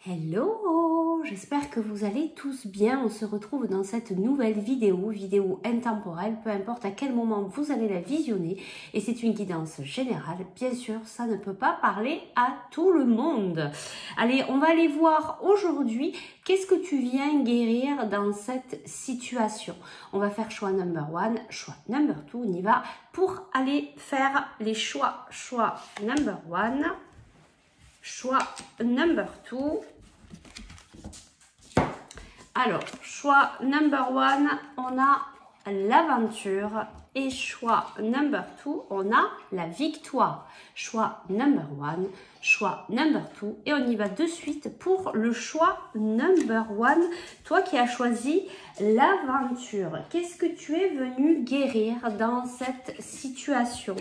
Hello, j'espère que vous allez tous bien. On se retrouve dans cette nouvelle vidéo intemporelle, peu importe à quel moment vous allez la visionner. Et c'est une guidance générale, bien sûr, ça ne peut pas parler à tout le monde. Allez, on va aller voir aujourd'hui, qu'est-ce que tu viens guérir dans cette situation. On va faire choix number 1, choix number 2, on y va pour aller faire les choix. Choix number 1, choix number 2. Alors, choix number 1, on a l'aventure et choix number 2, on a la victoire. Choix number 1, choix number 2 et on y va de suite pour le choix number 1. Toi qui as choisi l'aventure, qu'est-ce que tu es venu guérir dans cette situation?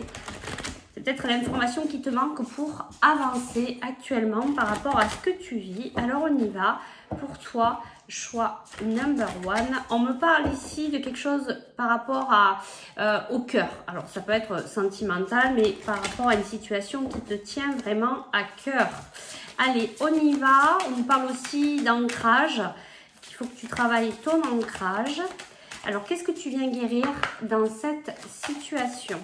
C'est peut-être l'information qui te manque pour avancer actuellement par rapport à ce que tu vis. Alors on y va pour toi. Choix number 1. On me parle ici de quelque chose par rapport au cœur. Alors, ça peut être sentimental, mais par rapport à une situation qui te tient vraiment à cœur. Allez, on y va. On me parle aussi d'ancrage. Il faut que tu travailles ton ancrage. Alors, qu'est-ce que tu viens guérir dans cette situation?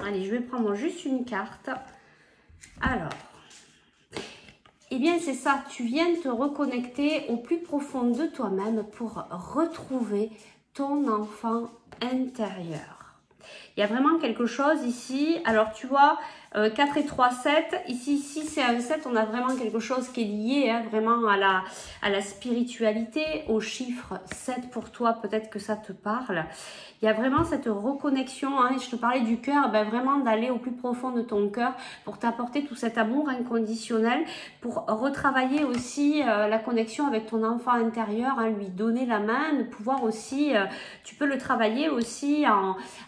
Allez, je vais prendre juste une carte. Alors... eh bien, c'est ça, tu viens te reconnecter au plus profond de toi-même pour retrouver ton enfant intérieur. Il y a vraiment quelque chose ici. Alors, tu vois, 4 et 3, 7. Ici, c'est un 7. On a vraiment quelque chose qui est lié vraiment à la spiritualité, au chiffre 7 pour toi. Peut-être que ça te parle. Il y a vraiment cette reconnexion, hein, je te parlais du cœur, ben vraiment d'aller au plus profond de ton cœur pour t'apporter tout cet amour inconditionnel, pour retravailler aussi la connexion avec ton enfant intérieur, hein, lui donner la main, de pouvoir aussi, tu peux le travailler aussi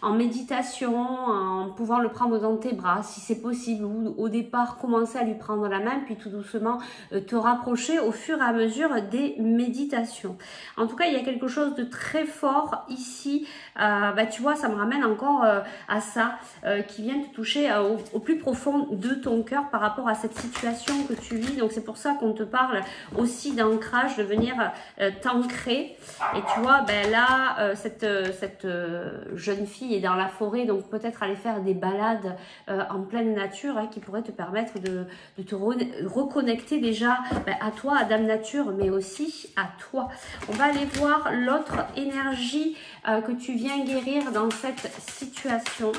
en méditation, en pouvant le prendre dans tes bras, si c'est possible, ou au départ commencer à lui prendre la main, puis tout doucement te rapprocher au fur et à mesure des méditations. En tout cas, il y a quelque chose de très fort ici. Bah, tu vois, ça me ramène encore à ça, qui vient te toucher au plus profond de ton cœur par rapport à cette situation que tu vis. Donc, c'est pour ça qu'on te parle aussi d'ancrage, de venir t'ancrer. Et tu vois, ben là, cette jeune fille est dans la forêt, donc peut-être aller faire des balades en pleine nature, hein, qui pourraient te permettre de te reconnecter déjà à toi, à Dame Nature, mais aussi à toi. On va aller voir l'autre énergie que tu viens guérir dans cette situation.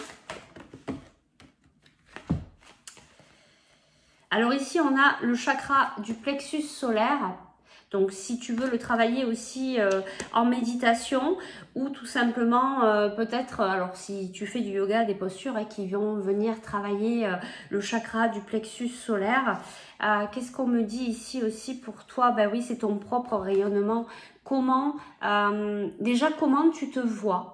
Alors ici, on a le chakra du plexus solaire. Donc, si tu veux le travailler aussi en méditation ou tout simplement peut-être, alors si tu fais du yoga, des postures qui vont venir travailler le chakra du plexus solaire. Qu'est-ce qu'on me dit ici aussi pour toi? Ben oui, c'est ton propre rayonnement. Comment, déjà, comment tu te vois?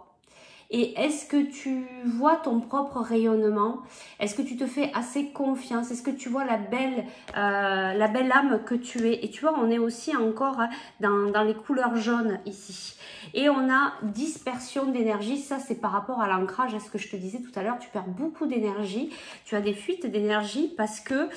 Et est-ce que tu vois ton propre rayonnement? Est-ce que tu te fais assez confiance? Est-ce que tu vois la belle âme que tu es? Et tu vois, on est aussi encore dans les couleurs jaunes ici. Et on a dispersion d'énergie. Ça, c'est par rapport à l'ancrage. À ce que je te disais tout à l'heure, tu perds beaucoup d'énergie. Tu as des fuites d'énergie parce que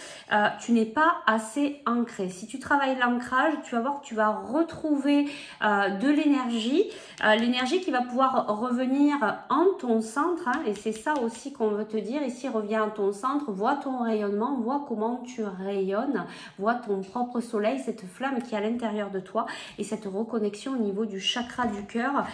tu n'es pas assez ancré. Si tu travailles l'ancrage, tu vas voir que tu vas retrouver de l'énergie. L'énergie qui va pouvoir revenir en ton centre, hein, et c'est ça aussi qu'on veut te dire. Ici, reviens en ton centre, vois ton rayonnement, vois comment tu rayonnes, vois ton propre soleil, cette flamme qui est à l'intérieur de toi et cette reconnexion au niveau du chakra du cœur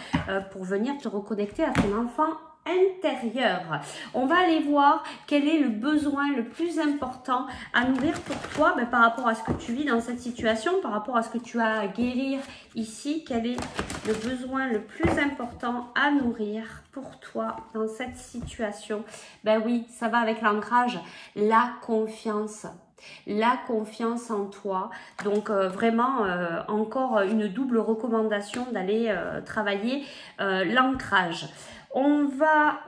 pour venir te reconnecter à ton enfant intérieur. On va aller voir quel est le besoin le plus important à nourrir pour toi par rapport à ce que tu vis dans cette situation, par rapport à ce que tu as à guérir ici. Quel est le besoin le plus important à nourrir pour toi dans cette situation? Ben oui, ça va avec l'ancrage, la confiance. La confiance en toi. Donc vraiment encore une double recommandation d'aller travailler l'ancrage. On va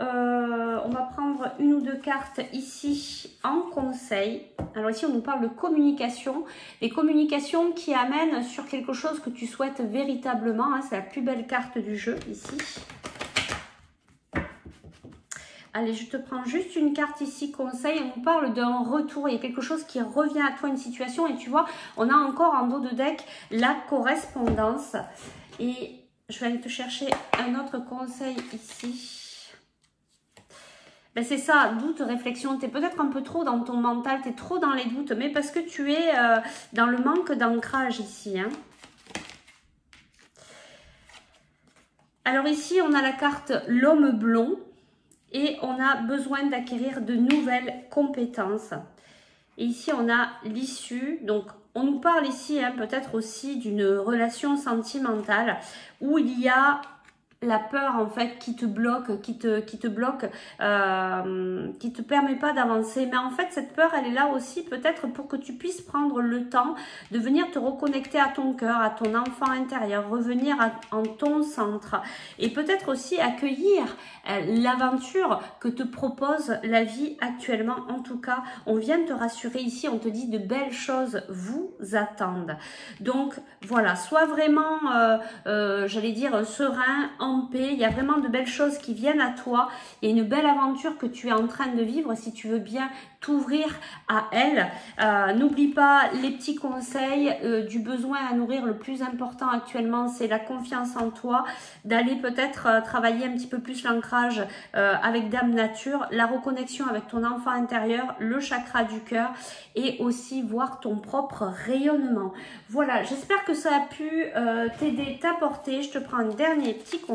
prendre une ou deux cartes ici en conseil. Alors ici, on nous parle de communication. Des communications qui amènent sur quelque chose que tu souhaites véritablement. Hein, c'est la plus belle carte du jeu ici. Allez, je te prends juste une carte ici, conseil. On nous parle d'un retour. Il y a quelque chose qui revient à toi, une situation. Et tu vois, on a encore en dos de deck la correspondance. Et je vais aller te chercher un autre conseil ici. Ben c'est ça, doute, réflexion. Tu es peut-être un peu trop dans ton mental, tu es trop dans les doutes, mais parce que tu es dans le manque d'ancrage ici. Hein. Alors ici, on a la carte l'homme blond et on a besoin d'acquérir de nouvelles compétences. Et ici, on a l'issue. Donc, on nous parle ici hein, peut-être aussi d'une relation sentimentale où il y a la peur en fait qui te bloque, qui te bloque, qui te permet pas d'avancer. Mais en fait, cette peur, elle est là aussi peut-être pour que tu puisses prendre le temps de venir te reconnecter à ton cœur, à ton enfant intérieur, revenir en ton centre. Et peut-être aussi accueillir l'aventure que te propose la vie actuellement. En tout cas, on vient te rassurer ici, on te dit de belles choses vous attendent. Donc voilà, sois vraiment, j'allais dire, serein, en paix. Il y a vraiment de belles choses qui viennent à toi. Il y a une belle aventure que tu es en train de vivre si tu veux bien t'ouvrir à elle. N'oublie pas les petits conseils du besoin à nourrir. Le plus important actuellement, c'est la confiance en toi, d'aller peut-être travailler un petit peu plus l'ancrage avec Dame Nature, la reconnexion avec ton enfant intérieur, le chakra du cœur et aussi voir ton propre rayonnement. Voilà, j'espère que ça a pu t'aider, t'apporter. Je te prends un dernier petit conseil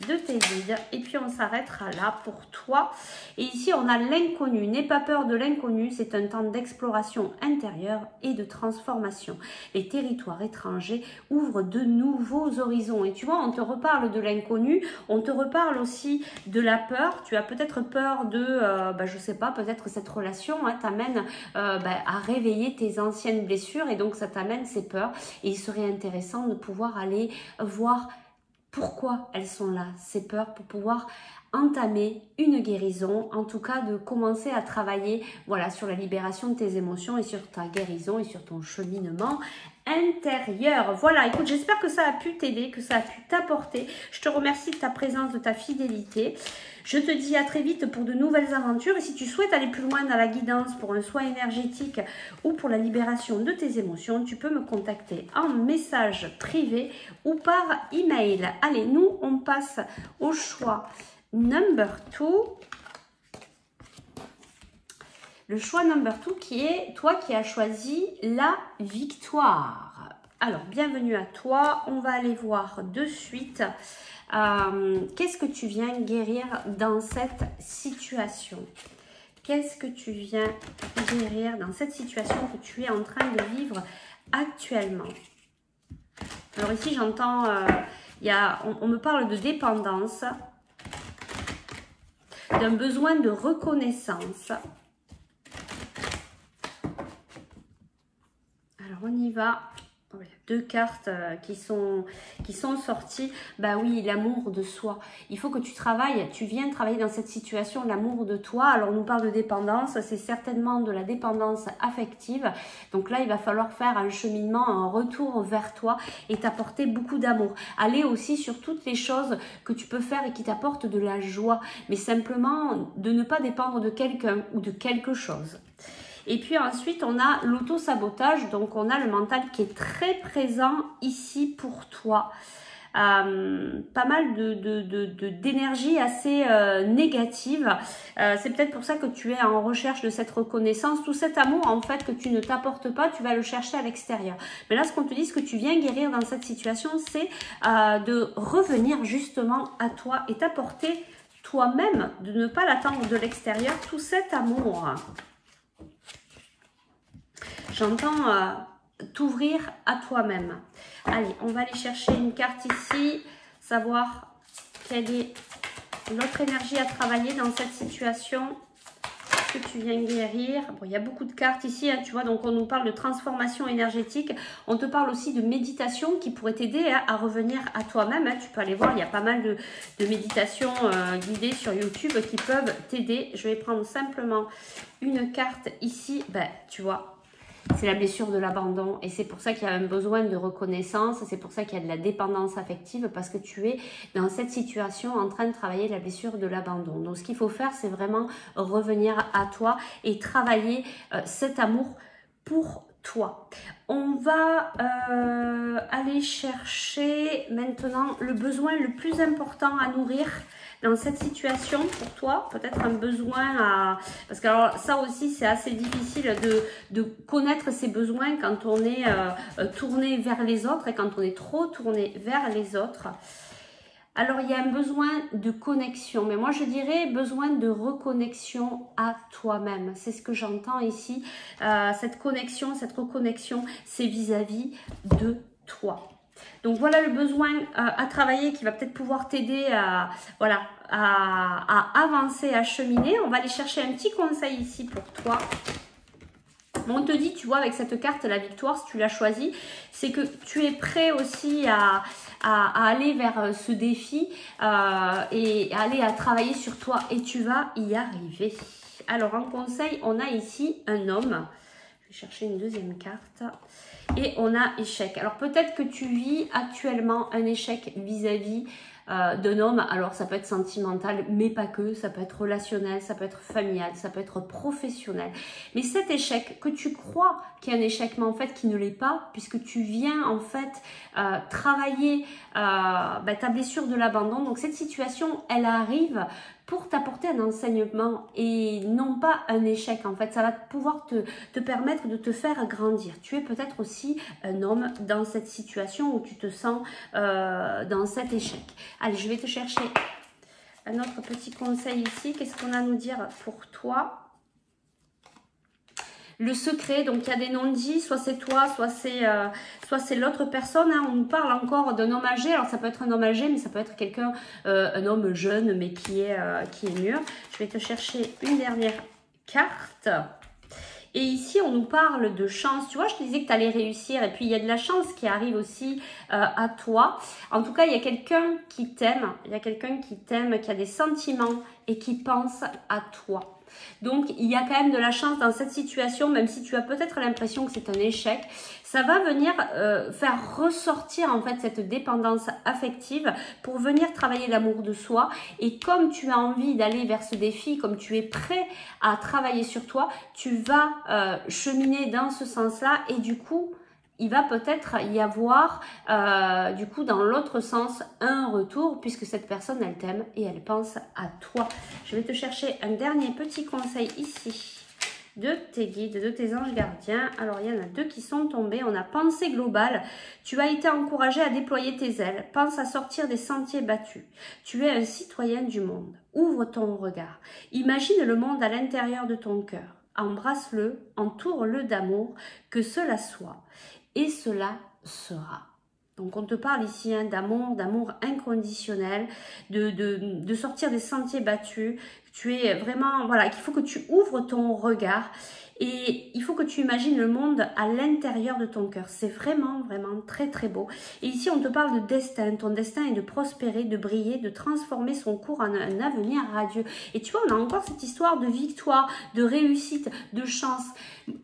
de tes guides et puis on s'arrêtera là pour toi. Et ici, on a l'inconnu. N'aie pas peur de l'inconnu, c'est un temps d'exploration intérieure et de transformation. Les territoires étrangers ouvrent de nouveaux horizons. Et tu vois, on te reparle de l'inconnu, on te reparle aussi de la peur. Tu as peut-être peur de, je sais pas, peut-être cette relation hein, t'amène à réveiller tes anciennes blessures et donc ça t'amène ces peurs. Et il serait intéressant de pouvoir aller voir pourquoi elles sont là, ces peurs, pour pouvoir entamer une guérison, en tout cas de commencer à travailler voilà, sur la libération de tes émotions et sur ta guérison et sur ton cheminement intérieur. Voilà, écoute, j'espère que ça a pu t'aider, que ça a pu t'apporter. Je te remercie de ta présence, de ta fidélité. Je te dis à très vite pour de nouvelles aventures. Et si tu souhaites aller plus loin dans la guidance pour un soin énergétique ou pour la libération de tes émotions, tu peux me contacter en message privé ou par email. Allez, nous, on passe au choix number 2. Le choix number 2 qui est toi qui as choisi la victoire. Alors, bienvenue à toi. On va aller voir de suite qu'est-ce que tu viens guérir dans cette situation. Qu'est-ce que tu viens guérir dans cette situation que tu es en train de vivre actuellement. Alors ici, j'entends, on me parle de dépendance, d'un besoin de reconnaissance. Alors, on y va. Deux cartes qui sont sorties. Bah oui, l'amour de soi. Il faut que tu travailles, tu viens travailler dans cette situation, l'amour de toi. Alors, on nous parle de dépendance, c'est certainement de la dépendance affective. Donc là, il va falloir faire un cheminement, un retour vers toi et t'apporter beaucoup d'amour. Aller aussi sur toutes les choses que tu peux faire et qui t'apportent de la joie. Mais simplement, de ne pas dépendre de quelqu'un ou de quelque chose. Et puis ensuite, on a l'auto-sabotage. Donc, on a le mental qui est très présent ici pour toi. Pas mal d'énergie assez négative. C'est peut-être pour ça que tu es en recherche de cette reconnaissance. Tout cet amour, en fait, que tu ne t'apportes pas, tu vas le chercher à l'extérieur. Mais là, ce qu'on te dit, ce que tu viens guérir dans cette situation, c'est de revenir justement à toi et t'apporter toi-même, de ne pas l'attendre de l'extérieur, tout cet amour. J'entends t'ouvrir à toi-même. Allez, on va aller chercher une carte ici, savoir quelle est l'autre énergie à travailler dans cette situation que tu viens guérir. Bon, il y a beaucoup de cartes ici, hein, tu vois, donc on nous parle de transformation énergétique. On te parle aussi de méditation qui pourrait t'aider à revenir à toi-même. Hein. Tu peux aller voir, il y a pas mal de méditations guidées sur YouTube qui peuvent t'aider. Je vais prendre simplement une carte ici. Ben, tu vois. c'est la blessure de l'abandon. Et c'est pour ça qu'il y a un besoin de reconnaissance, c'est pour ça qu'il y a de la dépendance affective, parce que tu es dans cette situation en train de travailler la blessure de l'abandon. Donc ce qu'il faut faire, c'est vraiment revenir à toi et travailler cet amour pour toi. On va aller chercher maintenant le besoin le plus important à nourrir dans cette situation pour toi, peut-être un besoin à... Parce que alors, ça aussi, c'est assez difficile de connaître ses besoins quand on est tourné vers les autres et quand on est trop tourné vers les autres. Alors, il y a un besoin de connexion, mais moi, je dirais besoin de reconnexion à toi-même. C'est ce que j'entends ici. Cette connexion, cette reconnexion, c'est vis-à-vis de toi. Donc, voilà le besoin à travailler qui va peut-être pouvoir t'aider à, voilà, à avancer, à cheminer. On va aller chercher un petit conseil ici pour toi. On te dit, tu vois, avec cette carte, la victoire, si tu l'as choisie, c'est que tu es prêt aussi à aller vers ce défi et aller à travailler sur toi et tu vas y arriver. Alors, en conseil, on a ici un homme. Je vais chercher une deuxième carte. Et on a échec. Alors, peut-être que tu vis actuellement un échec vis-à-vis d'un homme. Alors, ça peut être sentimental, mais pas que. Ça peut être relationnel, ça peut être familial, ça peut être professionnel. Mais cet échec, que tu crois qu'il y a un échec, mais en fait qui ne l'est pas, puisque tu viens en fait travailler ta blessure de l'abandon. Donc, cette situation, elle arrive pour t'apporter un enseignement et non pas un échec. En fait, ça va pouvoir te permettre de te faire grandir. Tu es peut-être aussi un homme dans cette situation où tu te sens dans cet échec. Allez, je vais te chercher un autre petit conseil ici. Qu'est-ce qu'on a à nous dire pour toi? Le secret, donc il y a des non-dits, soit c'est toi, soit c'est l'autre personne. Hein. On nous parle encore d'un homme âgé. Alors ça peut être un homme âgé, mais ça peut être quelqu'un, un homme jeune, mais qui est mûr. Je vais te chercher une dernière carte. Et ici, on nous parle de chance. Tu vois, je te disais que tu allais réussir. Et puis, il y a de la chance qui arrive aussi à toi. En tout cas, il y a quelqu'un qui t'aime. Il y a quelqu'un qui t'aime, qui a des sentiments et qui pense à toi. Donc, il y a quand même de la chance dans cette situation, même si tu as peut-être l'impression que c'est un échec. Ça va venir faire ressortir en fait cette dépendance affective pour venir travailler l'amour de soi. Et comme tu as envie d'aller vers ce défi, comme tu es prêt à travailler sur toi, tu vas cheminer dans ce sens-là et du coup, il va peut-être y avoir, du coup, dans l'autre sens, un retour, puisque cette personne, elle t'aime et elle pense à toi. Je vais te chercher un dernier petit conseil ici de tes guides, de tes anges gardiens. Alors, il y en a deux qui sont tombés. On a pensée globale. Tu as été encouragé à déployer tes ailes. Pense à sortir des sentiers battus. Tu es un citoyen du monde. Ouvre ton regard. Imagine le monde à l'intérieur de ton cœur. Embrasse-le, entoure-le d'amour, que cela soit. Et cela sera. Donc, on te parle ici hein, d'amour inconditionnel, de sortir des sentiers battus. Tu es vraiment, voilà, qu'il faut que tu ouvres ton regard et il faut que tu imagines le monde à l'intérieur de ton cœur. C'est vraiment, vraiment très, très beau. Et ici, on te parle de destin. Ton destin est de prospérer, de briller, de transformer son cours en un avenir radieux. Et tu vois, on a encore cette histoire de victoire, de réussite, de chance.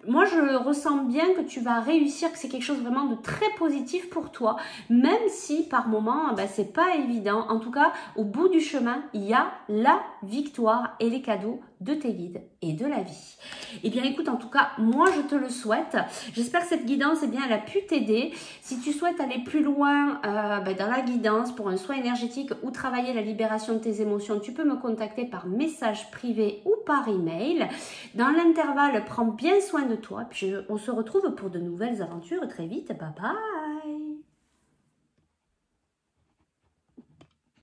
Moi, je ressens bien que tu vas réussir, que c'est quelque chose vraiment de très positif pour toi, même si par moment, ben, c'est pas évident. En tout cas, au bout du chemin, il y a la victoire et les cadeaux de tes guides et de la vie. Eh bien, écoute, en tout cas, moi, je te le souhaite. J'espère que cette guidance, eh bien, elle a pu t'aider. Si tu souhaites aller plus loin dans la guidance pour un soin énergétique ou travailler la libération de tes émotions, tu peux me contacter par message privé ou par email. Dans l'intervalle, prends bien soin de toi. Puis on se retrouve pour de nouvelles aventures très vite. Bye bye!